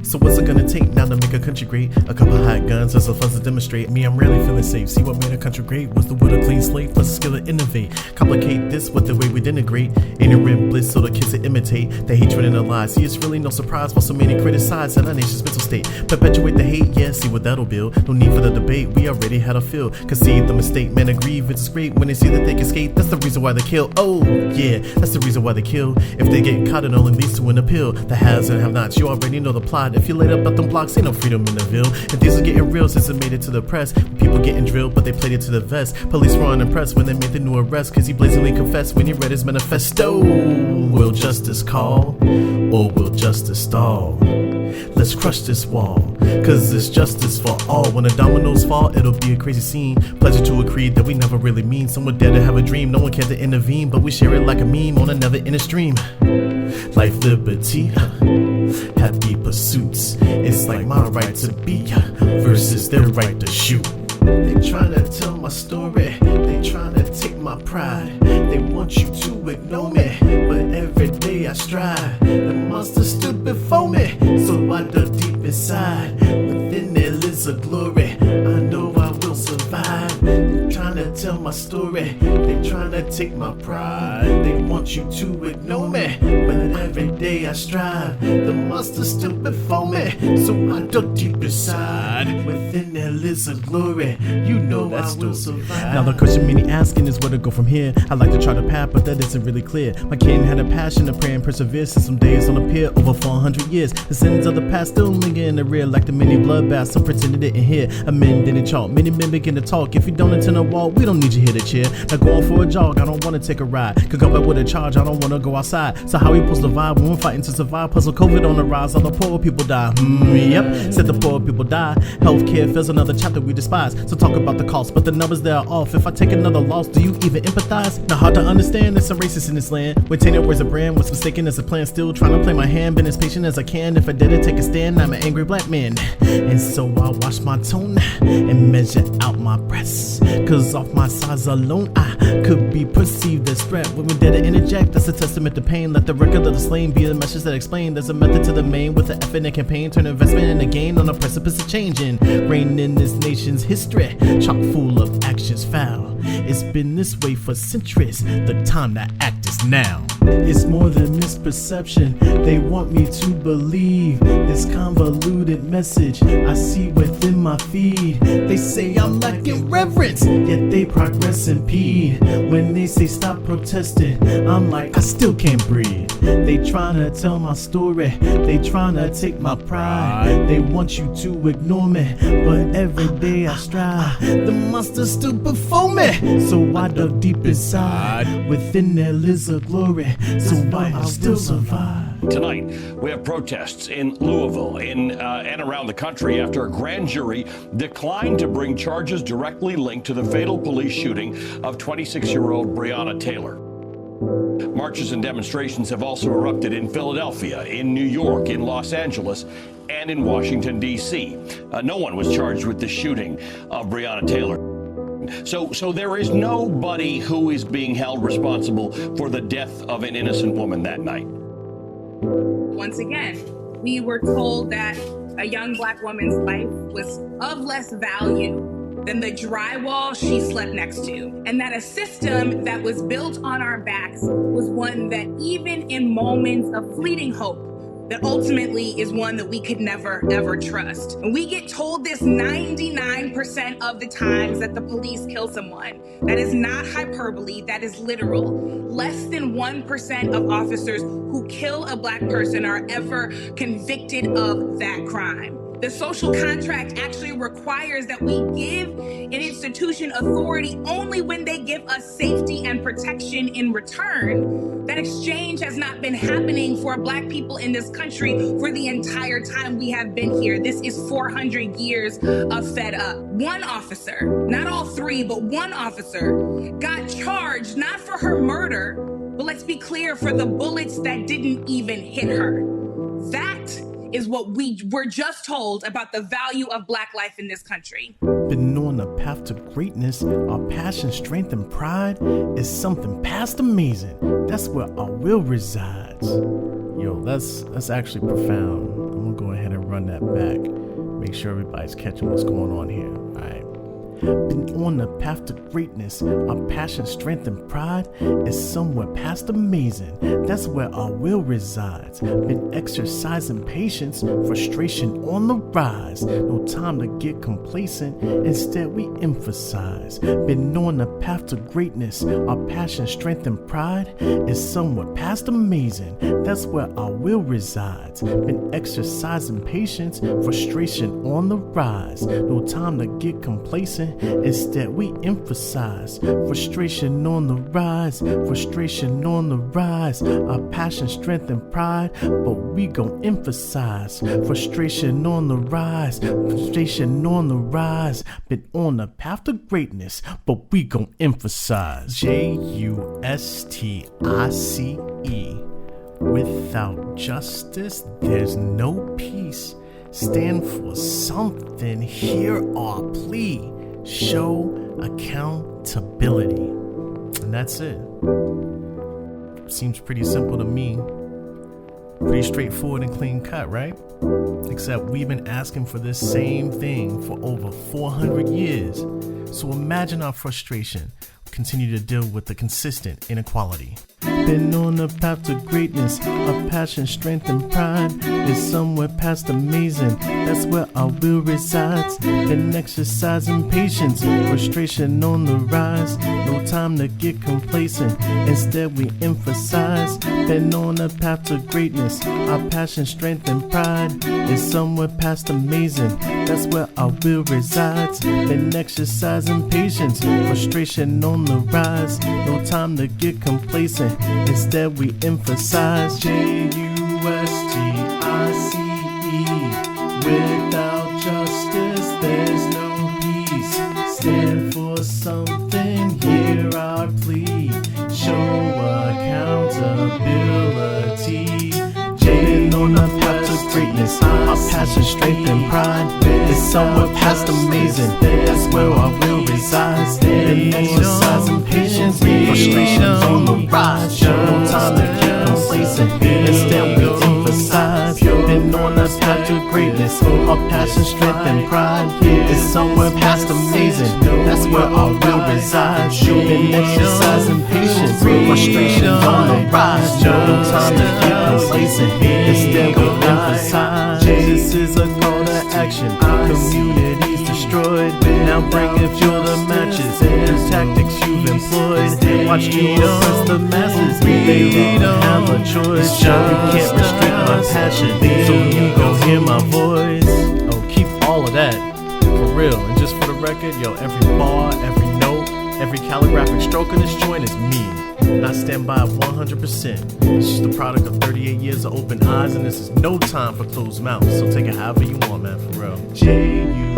So what's it gonna take now to make a country great? A couple hot guns and some funds to demonstrate. Me, I'm rarely feeling safe. See what made a country great was the will to clean slate plus the skill to innovate. Complicate this with the way we denigrate. Ignorant bliss so the kids to imitate. The hatred and the lies. See, it's really no surprise why so many criticize our nation's mental state. Perpetuate the hate, yeah, see what that'll build. No need for the debate, we already had a feel. Concede the mistake, man, a grievance is great when they see that they can skate. That's the reason why they kill. Oh, yeah, that's the reason why they kill. If they get caught, it only leads to an appeal. The haves and have-nots, you already know the plot. If you laid up at them blocks, ain't no freedom in the ville. And things are getting real since it made it to the press. People getting drilled, but they played it to the vest. Police were unimpressed when they made the new arrest, cause he blazingly confessed when he read his manifesto. Will justice call, or will justice stall? Let's crush this wall, cause it's justice for all. When the dominoes fall, it'll be a crazy scene. Pleasure to a creed that we never really mean. Someone dare to have a dream, no one cared to intervene, but we share it like a meme on a never-ending stream. Life, liberty, happy pursuits. It's like my right to be versus their right to shoot. They tryna tell my story, they tryna take my pride. They want you to ignore me, but every day I strive. The monster stood before me, so I dug deep inside. Within there lives a glory, I know I will survive. They tryna tell my story, they tryna take my pride. They want you to ignore me, but every day I strive. The monster stood before me, so I dug deep inside. Within there lives a glory, you know I will survive. Now the question many asking is where to go from here. I like to try the path, but that isn't really clear. My kin had a passion to pray and persevere since some days on the pier over 400 years. The sins of the past still linger in the rear like the many bloodbaths. Some pretended didn't hear. A men didn't chalk. Many men begin to talk. If you don't attend a walk, we don't need you here to cheer. Now going for a jog, I don't wanna take a ride. Could go back with a charge, I don't wanna go outside. So how we supposed to vibe when we're fighting to survive? Puzzle COVID on the rise, all the poor people die. Yep, said the poor people die. Healthcare fills another chapter we despise. So talk about the cost, but the numbers they are off. If I take another loss, do you even empathize? Not hard to understand, there's some racists in this land. When tenure was a brand, what's mistaken as a plan. Still trying to play my hand, been as patient as I can. If I didn't take a stand, I'm an angry black man. And so I wash my tone and measure out my breaths. Cause off my size alone, I could be perceived as threat. When we dare to interject, that's a testament to pain. Let the record of the slain be a message that explain. There's a method to the main with the effort and campaign. Turn investment into gain on the precipice of changing. Reign in this nation's history, chock full of actions foul. It's been this way for centuries, the time to act is now. It's more than misperception, they want me to believe this convoluted message I see within my feed. They say I'm lacking reverence, yet they progress impede. When they say stop protesting, I'm like I still can't breathe. They tryna tell my story, they tryna take my pride. They want you to ignore me, but every day I strive. The monster stood before me, so I dug deep inside. Within there lives a glory, so I still survive. Tonight, we have protests in Louisville and around the country after a grand jury declined to bring charges directly linked to the fatal police shooting of 26-year-old Breonna Taylor. Marches and demonstrations have also erupted in Philadelphia, in New York, in Los Angeles, and in Washington, D.C. No one was charged with the shooting of Breonna Taylor. So there is nobody who is being held responsible for the death of an innocent woman that night. Once again, we were told that a young Black woman's life was of less value than the drywall she slept next to, and that a system that was built on our backs was one that even in moments of fleeting hope, that ultimately is one that we could never, ever trust. And we get told this 99% of the times that the police kill someone. That is not hyperbole, that is literal. Less than 1% of officers who kill a Black person are ever convicted of that crime. The social contract actually requires that we give an institution authority only when they give us safety and protection in return. That exchange has not been happening for Black people in this country for the entire time we have been here. This is 400 years of fed up. One officer, not all three, but one officer got charged not for her murder, but let's be clear, for the bullets that didn't even hit her. That is what we were just told about the value of Black life in this country. Been on a path to greatness, our passion, strength, and pride is something past amazing. That's where our will resides. Yo, that's actually profound. I'm gonna go ahead and run that back. Make sure everybody's catching what's going on here. Alright. Been on the path to greatness. Our passion, strength, and pride is somewhere past amazing. That's where our will resides. Been exercising patience, frustration on the rise. No time to get complacent, instead we emphasize. Been on the path to greatness. Our passion, strength, and pride is somewhere past amazing. That's where our will resides. Been exercising patience, frustration on the rise. No time to get complacent, instead we emphasize. Frustration on the rise, frustration on the rise. Our passion, strength, and pride, but we gon' emphasize. Frustration on the rise, frustration on the rise. Been on the path to greatness, but we gon' emphasize. Justice. Without justice, there's no peace. Stand for something, hear our plea. Show accountability. And that's it. Seems pretty simple to me. Pretty straightforward and clean cut, right? Except we've been asking for this same thing for over 400 years. So imagine our frustration. Continue to deal with the consistent inequality. Been on the path to greatness. Our passion, strength, and pride is somewhere past amazing. That's where our will resides. Been exercising patience, frustration on the rise. No time to get complacent, instead we emphasize. Been on the path to greatness. Our passion, strength, and pride is somewhere past amazing. That's where our will resides. Been exercising patience, frustration on the rise. No time to get complacent, instead we emphasize. Justice. Without justice, there's no peace. Stand for something, hear our plea. Show accountability. Been on the path to greatness. Our passion, strength, and pride is somewhere past amazing. That's where our will resides. Been exercising patience, frustration on the rise. No time to get complacent, instead we emphasize. Been on the path to greatness. Our passion, strength, and pride is somewhere past amazing. That's where our will resides. Been exercising patience, frustration on the rise. No time to get complacent, instead we emphasize. This is a call to action. Communities destroyed. Now bring and fuel the matches. The tactics you've employed. Watch you oppress the masses. They don't have a choice. You can't restrict my passion, so you gon' hear my voice. Oh, keep all of that for real. And just for the record, yo, every bar, every note, every calligraphic stroke in this joint is me. And I stand by it 100%. It's just the product of 38 years of open eyes, and this is no time for closed mouths. So take it however you want, man, for real. Justice.